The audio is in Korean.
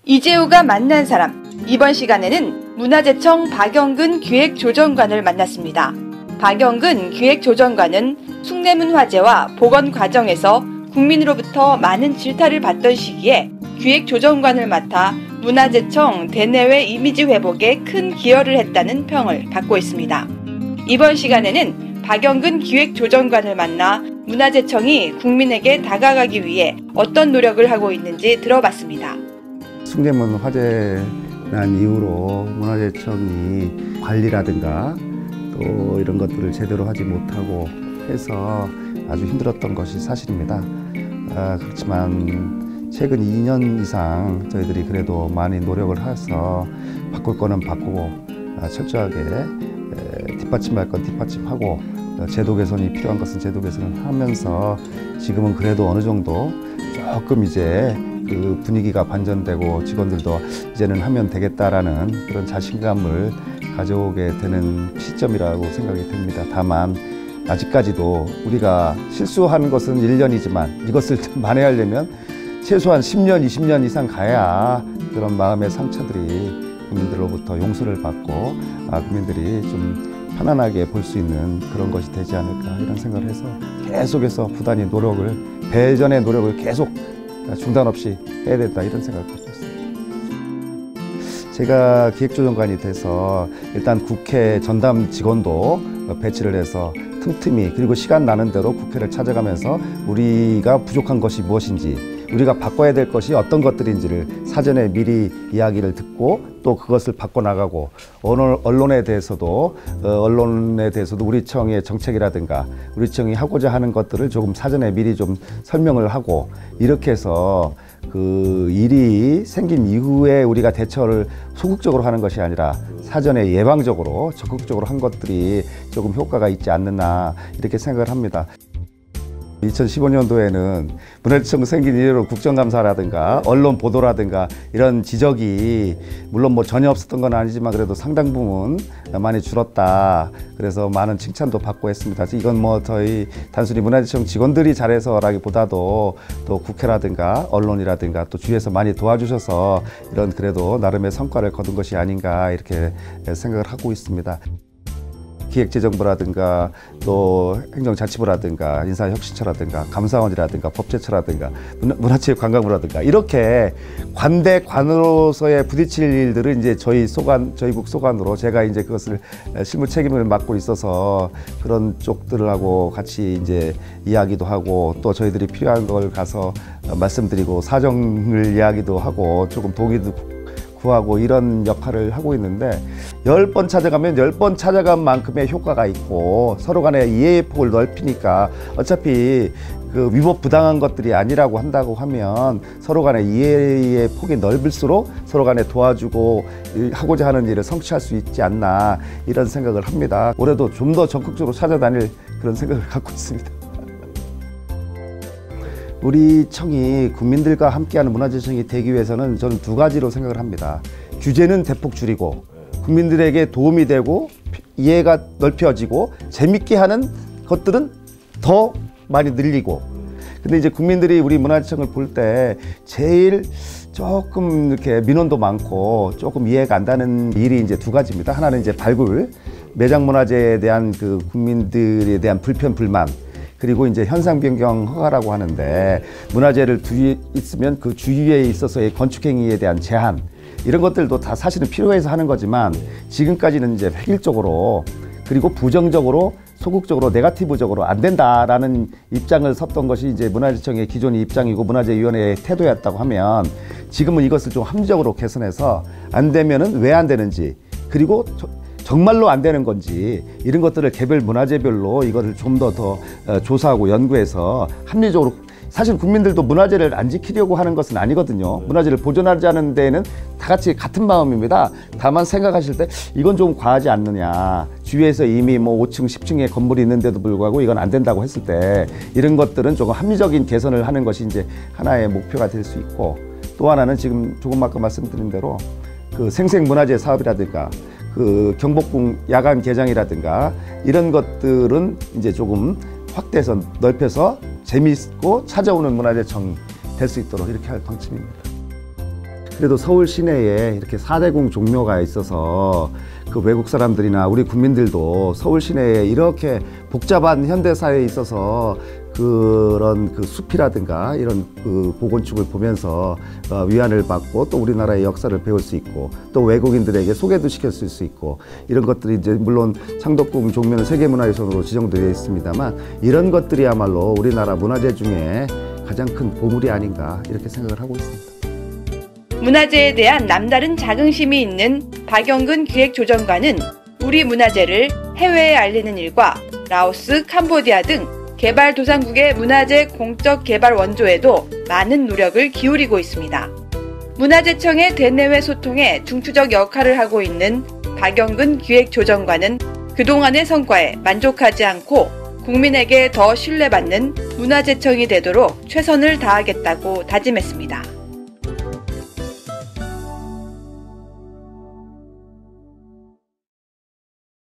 이재호가 만난 사람. 이번 시간에는 문화재청 박영근 기획조정관을 만났습니다. 박영근 기획조정관은 숭례문 화재와 복원 과정에서 국민으로부터 많은 질타를 받던 시기에 기획조정관을 맡아 문화재청 대내외 이미지 회복에 큰 기여를 했다는 평을 받고 있습니다. 이번 시간에는 박영근 기획조정관을 만나 문화재청이 국민에게 다가가기 위해 어떤 노력을 하고 있는지 들어봤습니다. 숭례문 화재 난 이후로 문화재청이 관리라든가 또 이런 것들을 제대로 하지 못하고 해서 아주 힘들었던 것이 사실입니다. 그렇지만 최근 2년 이상 저희들이 그래도 많이 노력을 해서 바꿀 거는 바꾸고 철저하게 뒷받침할 건 뒷받침하고 제도 개선이 필요한 것은 제도 개선을 하면서 지금은 그래도 어느 정도 조금 이제 그 분위기가 반전되고 직원들도 이제는 하면 되겠다라는 그런 자신감을 가져오게 되는 시점이라고 생각이 됩니다. 다만 아직까지도 우리가 실수한 것은 1년이지만 이것을 만회하려면 최소한 10년, 20년 이상 가야 그런 마음의 상처들이 국민들로부터 용서를 받고 국민들이 좀 편안하게 볼 수 있는 그런 것이 되지 않을까 이런 생각을 해서 계속해서 부단히 노력을 배전의 노력을 계속 중단 없이 해야 된다 이런 생각을 갖고 있습니다. 제가 기획조정관이 돼서 일단 국회 전담 직원도 배치를 해서 틈틈이 그리고 시간 나는 대로 국회를 찾아가면서 우리가 부족한 것이 무엇인지 우리가 바꿔야 될 것이 어떤 것들인지를 사전에 미리 이야기를 듣고 또 그것을 바꿔나가고 언론에 대해서도 우리 청의 정책이라든가 우리 청이 하고자 하는 것들을 조금 사전에 미리 좀 설명을 하고 이렇게 해서 그 일이 생긴 이후에 우리가 대처를 소극적으로 하는 것이 아니라 사전에 예방적으로 적극적으로 한 것들이 조금 효과가 있지 않느냐 이렇게 생각을 합니다. 2015년도에는 문화재청 생긴 이후로 국정감사라든가 언론 보도라든가 이런 지적이 물론 뭐 전혀 없었던 건 아니지만 그래도 상당 부분 많이 줄었다. 그래서 많은 칭찬도 받고 했습니다. 이건 뭐 저희 단순히 문화재청 직원들이 잘해서라기보다도 또 국회라든가 언론이라든가 또 주위에서 많이 도와주셔서 이런 그래도 나름의 성과를 거둔 것이 아닌가 이렇게 생각을 하고 있습니다. 기획재정부라든가 또 행정자치부라든가 인사혁신처라든가 감사원이라든가 법제처라든가 문화체육관광부라든가 이렇게 관대관으로서의 부딪힐 일들을 이제 저희국 소관으로 제가 이제 그것을 실무 책임을 맡고 있어서 그런 쪽들하고 같이 이제 이야기도 하고 또 저희들이 필요한 걸 가서 말씀드리고 사정을 이야기도 하고 조금 동의도 구하고 이런 역할을 하고 있는데 10번 찾아가면 10번 찾아간 만큼의 효과가 있고 서로 간의 이해의 폭을 넓히니까 어차피 그 위법 부당한 것들이 아니라고 한다고 하면 서로 간의 이해의 폭이 넓을수록 서로 간에 도와주고 하고자 하는 일을 성취할 수 있지 않나 이런 생각을 합니다. 올해도 좀 더 적극적으로 찾아다닐 그런 생각을 갖고 있습니다. 우리 청이 국민들과 함께하는 문화재청이 되기 위해서는 저는 두 가지로 생각을 합니다. 규제는 대폭 줄이고 국민들에게 도움이 되고 이해가 넓혀지고 재밌게 하는 것들은 더 많이 늘리고 근데 이제 국민들이 우리 문화재청을 볼 때 제일 조금 이렇게 민원도 많고 조금 이해가 안 가는 일이 이제 두 가지입니다. 하나는 이제 발굴, 매장 문화재에 대한 그 국민들에 대한 불편, 불만 그리고 이제 현상 변경 허가라고 하는데 문화재를 두에 있으면 그 주위에 있어서의 건축 행위에 대한 제한 이런 것들도 다 사실은 필요해서 하는 거지만 지금까지는 이제 획일적으로 그리고 부정적으로 소극적으로 네거티브적으로 안 된다라는 입장을 섰던 것이 이제 문화재청의 기존의 입장이고 문화재위원회의 태도였다고 하면 지금은 이것을 좀 합리적으로 개선해서 안 되면은 왜 안 되는지 그리고 정말로 안 되는 건지 이런 것들을 개별 문화재별로 이거를 좀 더 조사하고 연구해서 합리적으로 사실 국민들도 문화재를 안 지키려고 하는 것은 아니거든요. 문화재를 보존하자는 데에는 다 같이 같은 마음입니다. 다만 생각하실 때 이건 좀 과하지 않느냐. 주위에서 이미 뭐 5층, 10층의 건물이 있는데도 불구하고 이건 안 된다고 했을 때 이런 것들은 조금 합리적인 개선을 하는 것이 이제 하나의 목표가 될 수 있고 또 하나는 지금 조금 아까 말씀드린 대로 그 생생문화재 사업이라든가 그 경복궁 야간 개장이라든가 이런 것들은 이제 조금 확대해서 넓혀서 재미있고 찾아오는 문화재청이 될 수 있도록 이렇게 할 방침입니다. 그래도 서울 시내에 이렇게 4대궁 종묘가 있어서 그 외국 사람들이나 우리 국민들도 서울 시내에 이렇게 복잡한 현대사회에 있어서 그런 그 숲이라든가 이런 그 고건축을 보면서 위안을 받고 또 우리나라의 역사를 배울 수 있고 또 외국인들에게 소개도 시켰을 수 있고 이런 것들이 이제 물론 창덕궁 종묘는 세계문화유산으로 지정되어 있습니다만 이런 것들이야말로 우리나라 문화재 중에 가장 큰 보물이 아닌가 이렇게 생각을 하고 있습니다. 문화재에 대한 남다른 자긍심이 있는 박영근 기획조정관은 우리 문화재를 해외에 알리는 일과 라오스, 캄보디아 등 개발도상국의 문화재 공적 개발 원조에도 많은 노력을 기울이고 있습니다. 문화재청의 대내외 소통에 중추적 역할을 하고 있는 박영근 기획조정관은 그동안의 성과에 만족하지 않고 국민에게 더 신뢰받는 문화재청이 되도록 최선을 다하겠다고 다짐했습니다.